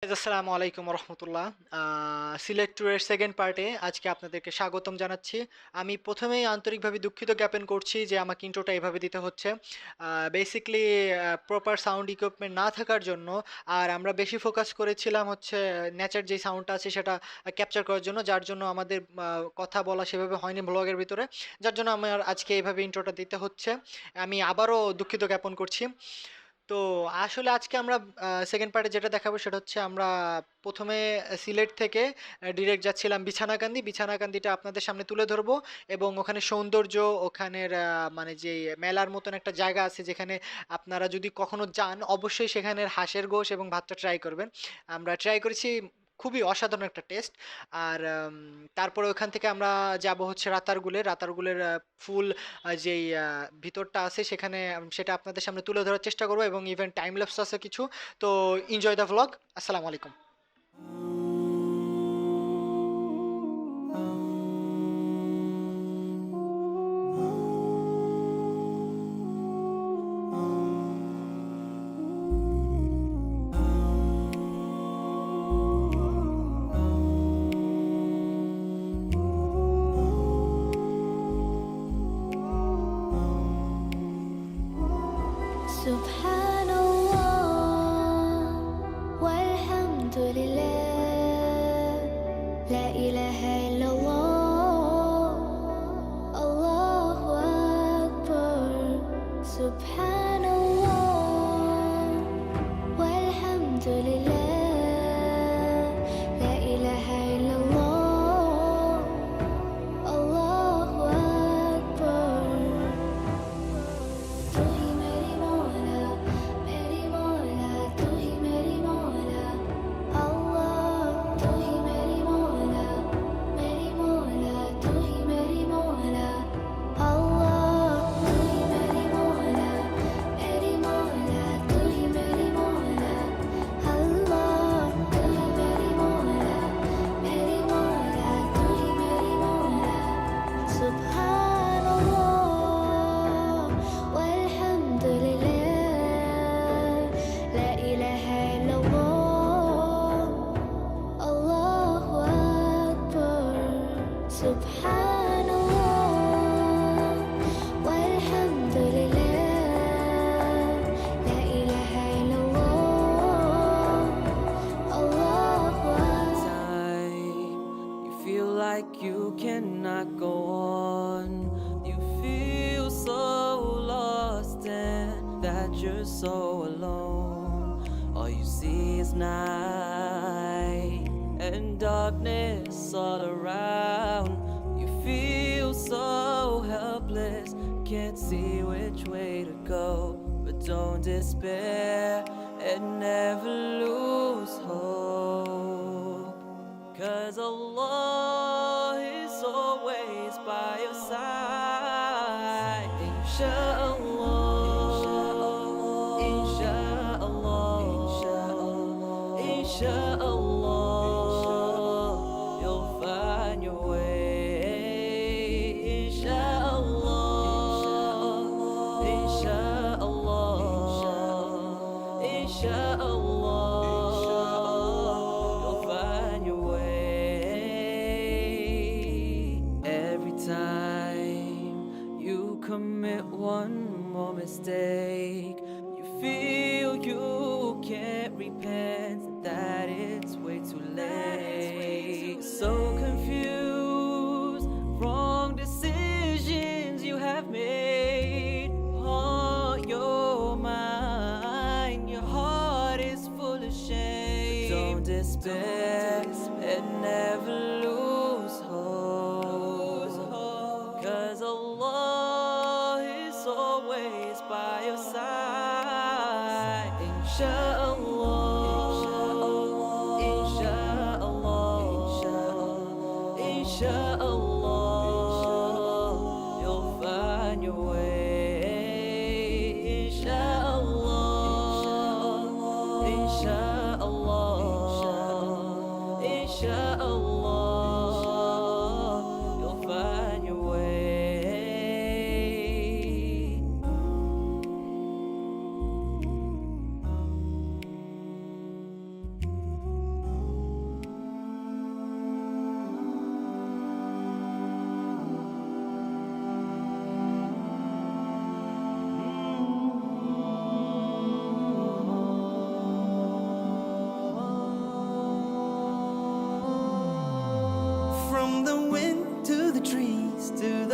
আসসালামু আলাইকুম রহমতুল্লাহ। সিলেট ট্যুরের সেকেন্ড পার্টে আজকে আপনাদেরকে স্বাগতম জানাচ্ছি। আমি প্রথমেই আন্তরিকভাবে দুঃখিত জ্ঞাপন করছি যে আমাকে ইন্ট্রোটা এভাবে দিতে হচ্ছে। বেসিকলি প্রপার সাউন্ড ইকুইপমেন্ট না থাকার জন্য, আর আমরা বেশি ফোকাস করেছিলাম হচ্ছে নেচার যে সাউন্ডটা আছে সেটা ক্যাপচার করার জন্য, যার জন্য আমাদের কথা বলা সেভাবে হয়নি ব্লগের ভিতরে, যার জন্য আমার আজকে এইভাবে ইন্ট্রোটা দিতে হচ্ছে। আমি আবারও দুঃখিত জ্ঞাপন করছি। তো আসলে আজকে আমরা সেকেন্ড পার্টে যেটা দেখাবো সেটা হচ্ছে আমরা প্রথমে সিলেট থেকে ডিরেক্ট যাচ্ছিলাম বিছানাকান্দি। বিছানাকান্দিটা আপনাদের সামনে তুলে ধরবো এবং ওখানে সৌন্দর্য, ওখানের মানে যে মেলার মতন একটা জায়গা আছে যেখানে আপনারা যদি কখনো যান অবশ্যই সেখানের হাঁসের গোশ এবং ভাতটা ট্রাই করবেন। আমরা ট্রাই করেছি, খুবই অসাধারণ একটা টেস্ট। আর তারপরে ওখান থেকে আমরা যাব হচ্ছে রাতারগুলের ফুল যেই ভিতরটা আছে সেখানে সেটা আপনাদের সামনে তুলে ধরার চেষ্টা করবো এবং ইভেন টাইম ল্যাপস আছে কিছু। তো এনজয় দ্য ভ্লগ। আসসালামু আলাইকুম। سبحان الله والحمد لله لا إله إلا الله الله أكبر سبحان الله والحمد لله لا إله إلا الله الله أكبر तू ही मेरी मौला तू ही मेरी मौला अल्लाह तू ही मेरी मौला तू ही मेरी मौला अल्लाह तू ही मेरी मौला तू ही मेरी मौला अल्लाह तू ही मेरी मौला तू ही मेरी मौला सुभान अल्लाह والحمد لله لا إله إلا الله الله أكبر سبحان الله والحمد لله لا إله إلا الله الله أكبر Time you feel like you cannot go on. You feel so lost and that you're so alone. All you see is night and darkness all around. You feel so helpless, can't see which way to go. But don't despair and never lose hope. Cause Allah is always by your side. Insha'Allah, Insha'Allah, Insha'Allah, you'll find your way. Insha'Allah, Insha'Allah, Insha'Allah, you'll find your way. Every time you commit one more mistake, you feel you can't repent, that it's way too late. So confused, wrong decisions you have made haunt your mind, your heart is full of shame. Don't despair and never lose hope. Cause Allah is always by your side. Insha'Allah, Insha'Allah, Insha'Allah, you'll find your way. Insha'Allah, Insha'Allah, Insha'Allah, you'll find your way.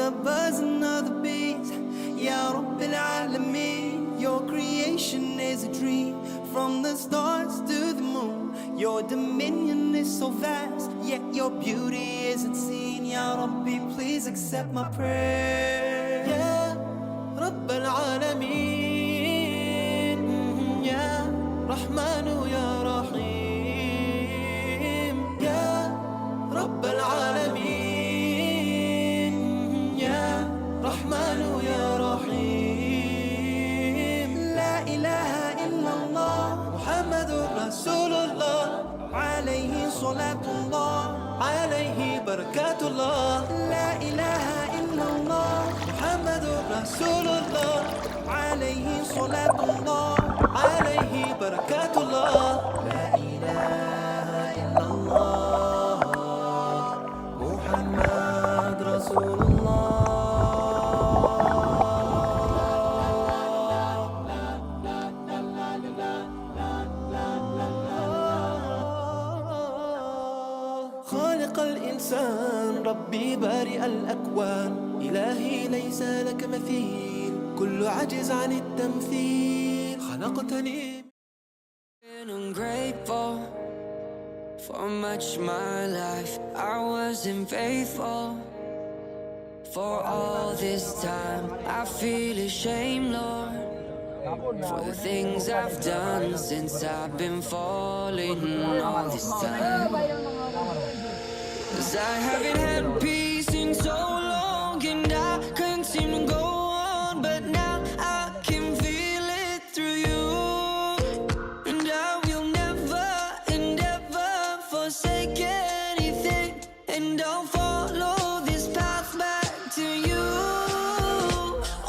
another birds, another bees. Ya Rabbil Alameen, your creation is a dream. From the stars to the moon, your dominion is so vast, yet your beauty isn't seen. Ya Rabbi, please accept my prayer. Ya Rabbil Alameen, Ya Rahmanu Ya Rahim, Ya Rabbil Alameen, Ya Rahmanu Ya Rahim. La ilaha illallah Muhammadur Rasulullah, alayhi salatullah, alayhi barakatullah. La ilaha illallah Muhammadur Rasulullah, alayhi salatullah, alayhi barakatullah. La ilaha illallah Muhammad Rasulullah. خالق الإنسان ربي بارئ الأكوان، إلهي ليس لك مثيل، كل عجز عن التمثيل. خلقتني. Been ungrateful for much my life. I wasn't faithful for all this time. I feel ashamed, Lord, for the things I've done since I've been falling all this time. 'Cause I haven't had peace in so long, and I couldn't seem to go on, but now I can feel it through you. And I will never and ever forsake anything, and I'll follow this path back to you.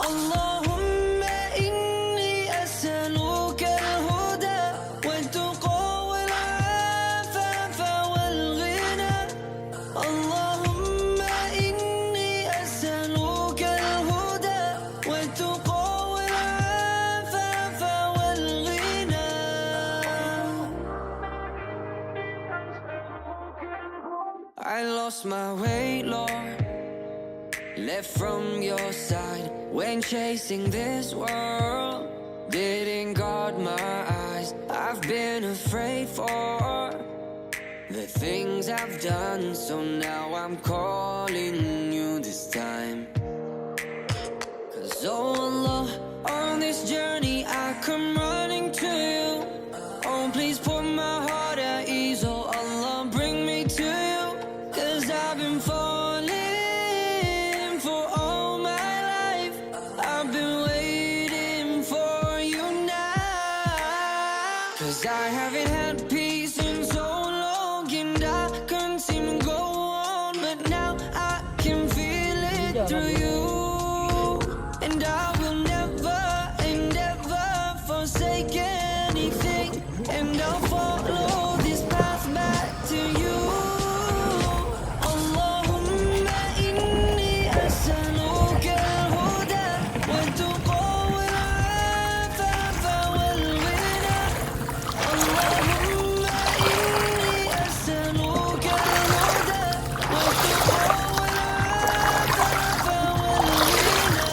Allahumma inni as'aluka al-huda wal-tuqa wal-'afafa wal-ghina. Allahumma inni as'aluka al-huda wal-tuqa wal-'afafa wal-ghina. I lost my way, Lord, left from your side when chasing this world. Didn't guard my eyes. I've been afraid for the things I've done, so now I'm calling you this time. 'Cause oh Allah, on this journey I come running to you. Oh, please put my heart at ease. Oh Allah, bring me to you. 'Cause I've been falling for all my life. I've been waiting for you now. 'Cause I haven't had peace in so long, and I couldn't seem to go on, but now I can feel it through you. And I will never and ever forsake anything, and I'll follow this path back to you. Allahumma inni as'aluka al-huda wal-tuqa wal-'afafa wal-ghina. Allahumma inni as'aluka al-huda wal-tuqa wal-'afafa wal-ghina.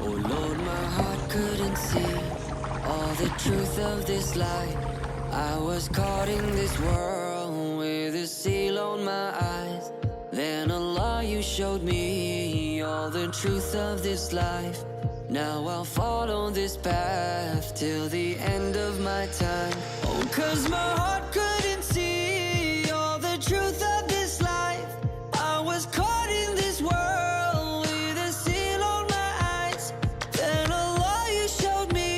Oh Lord, my heart couldn't see all the truth of this life. I was caught in this world with a seal on my eyes. Then Allah, you showed me all the truth of this life. Now I'll follow this path till the end of my time. Oh, 'cause my heart couldn't see all the truth of this life. I was caught in this world with a seal on my eyes. Then Allah, you showed me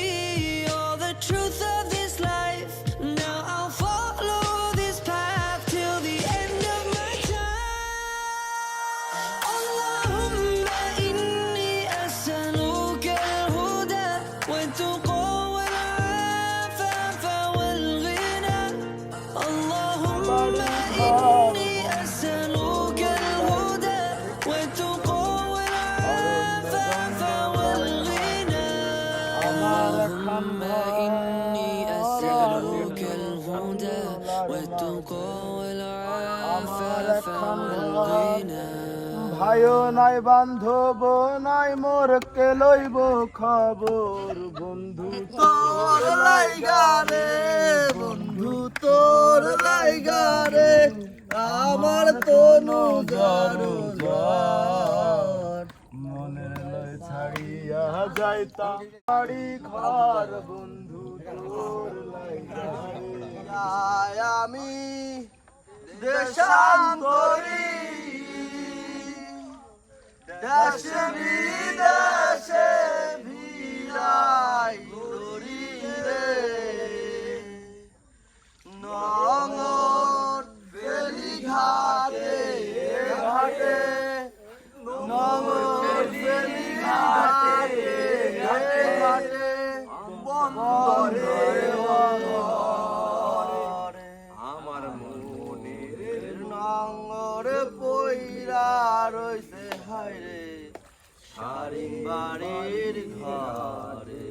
all the truth of this life. Now I'll follow this path till the end of my time. Allahumma inni as'aluka al-huda wal-tuqa wal-'afafa wal-ghina. Allahumma inni as'aluka al-huda wal-tuqa wal-'afafa wal-ghina. Allahumma inni as'aluka al-huda wal-tuqa wal-'afafa ভাইও নাই বান্ধব নাই মোর কে লইব খবর বন্ধু তোর লাইগা রে বন্ধু তোর লাইগা রে আমার তনু জ্বর জ্বর মনের লয় ছাড়িয়া যাইতা বাড়ি ঘর বন্ধু তোর লাইগা রে আমি দেশান্তরী দেশে বিদেশে ভিড়াই করি রে নঙর ফেলি ঘাটে ঘাটে নঙর ফেলি ঘাটে ঘাটে ঘাটে বন্দরে বন্দরে আমার মনের নঙর পইরা রইছে হায় রে সারি বাড়ির ঘরে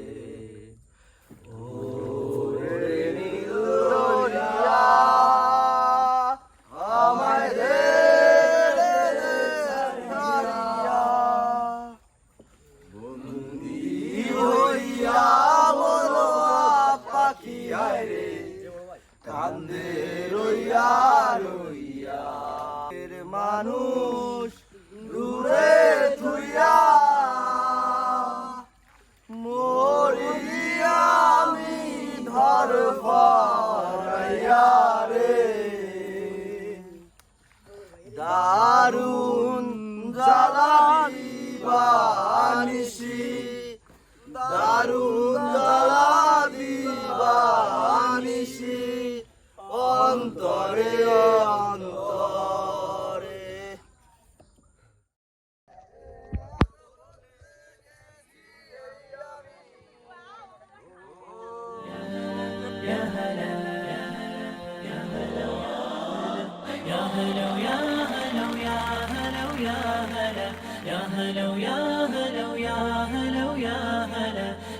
ওরে নীল দরিয়া আমায় রে ছাড়িয়া বন্দি হইয়া বলো পাখি আয় রে কান্দে রইয়া রইয়া মানুষ দূরে থুইয়া মরি আমি ধর পাইয়া রে দারুণ জ্বালা দিবানিসি দারুণ জ্বালা দিবানিসি অন্তরে অন্তরে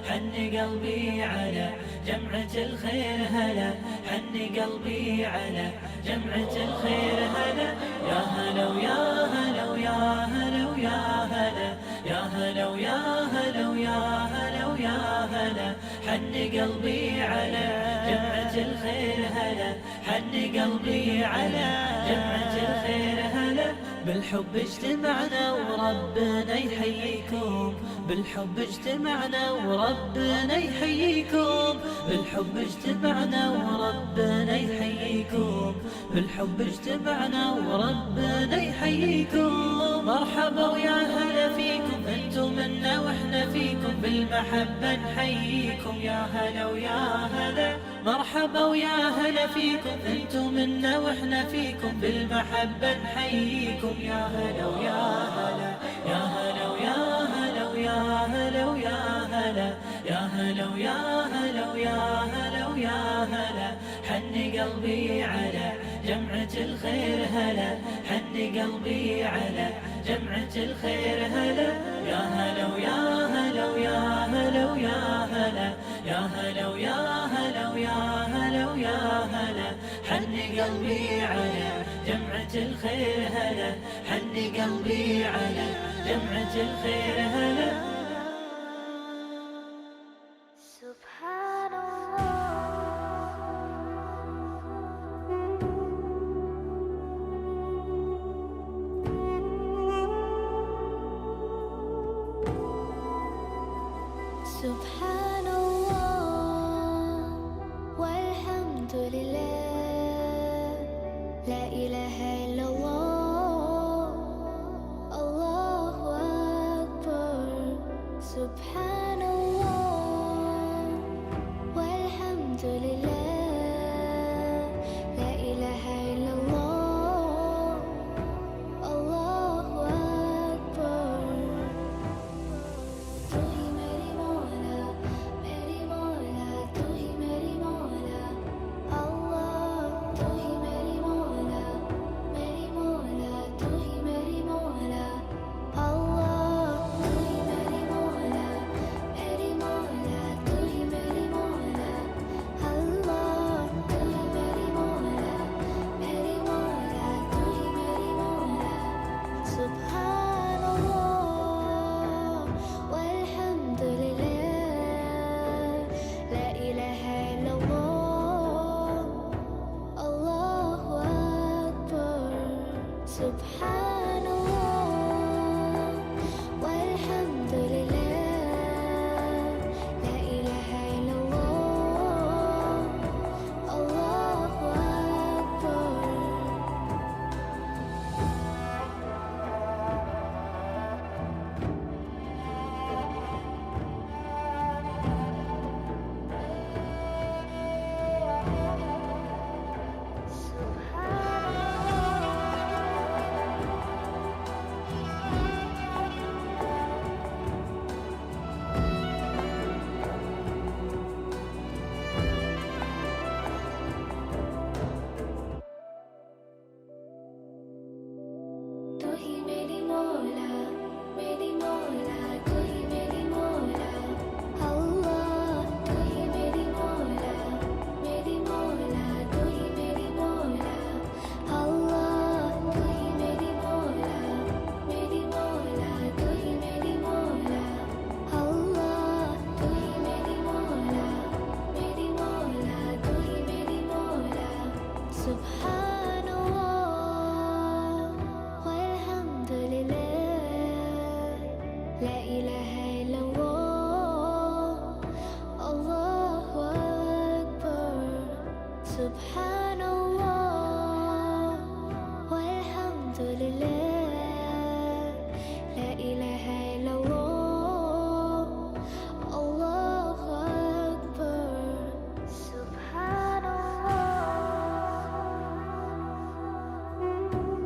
حن قلبي على جمعة الخير هلا حن قلبي على جمعة الخير هلا يا هلا ويا هلا ويا هلا ويا هلا يا هلا ويا هلا ويا هلا ويا هلا حن قلبي على جمعة الخير هلا حن قلبي على جمعة الخير هلا بالحب اجتمعنا وربنا يحييكم بالحب اجتمعنا وربنا يحييكم بالحب اجتمعنا وربنا يحييكم بالحب اجتمعنا وربنا يحييكم مرحبا ويا هلا فيكم انتم منا واحنا فيكم بالمحبة نحييكم يا هلا ويا هلا مرحبا ويا هلا فيكم انتم منا واحنا فيكم بالمحبة نحييكم يا هلا ويا هلا يا هلا ويا هلا ويا هلا ويا هلا يا هلا ويا هلا ويا هلا ويا هلا حن قلبي على جمعة الخير هلا حن قلبي على جمعة الخير هلا يا هلا ويا هلا ويا هلا ويا هلا يا هلا ويا هلا ويا هلا ويا هلا حن قلبي على جمعة الخير هلا حن قلبي على جمعة الخير هلا سبحان الله سبحان الله والحمد لله لا إله إلا الله الله أكبر سبحان الله Subhanallah walhamdulillah la ilaha illallah Allahu akbar